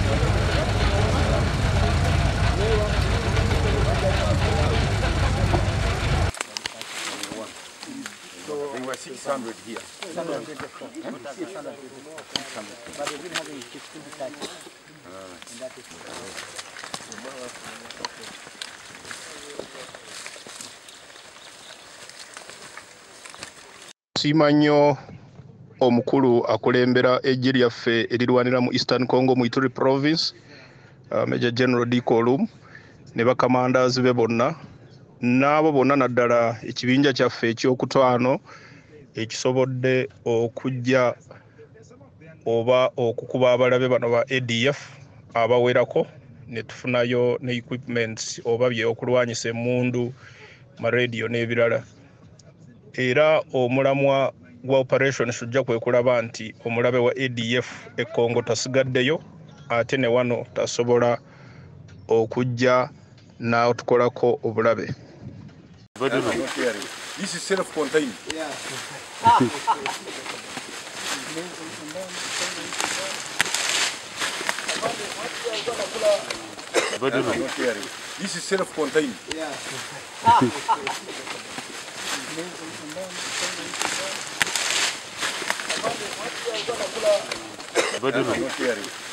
They were 600 here. 600. But we've been having 15 to 30. And that is Simanyo omukulu akulembera eggye lyaffe erirwanira mu Eastern Congo mu Ituri province, Major General Dikolum ne bakamandazi be bonna n'abo bonna naddala ekibinja kyaffe ekyokutaano ekisobodde okujja oba okukuba abalabe bano ba ADF abawerako ne tufunayo ne equipments oba byokulwanyisa emmundu, maradio n'ebirala. Era omulamwa gwa operation sujja kwe kulaba nti omulabe wa ADF e Congo tasigaddeyo ate ne wano tasobola okujja n'otukolako obulabe. This is self-contained. yeah. This is self-contained. Yeah.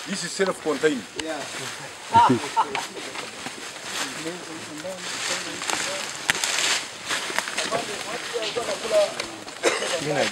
This is self-contained. Yeah.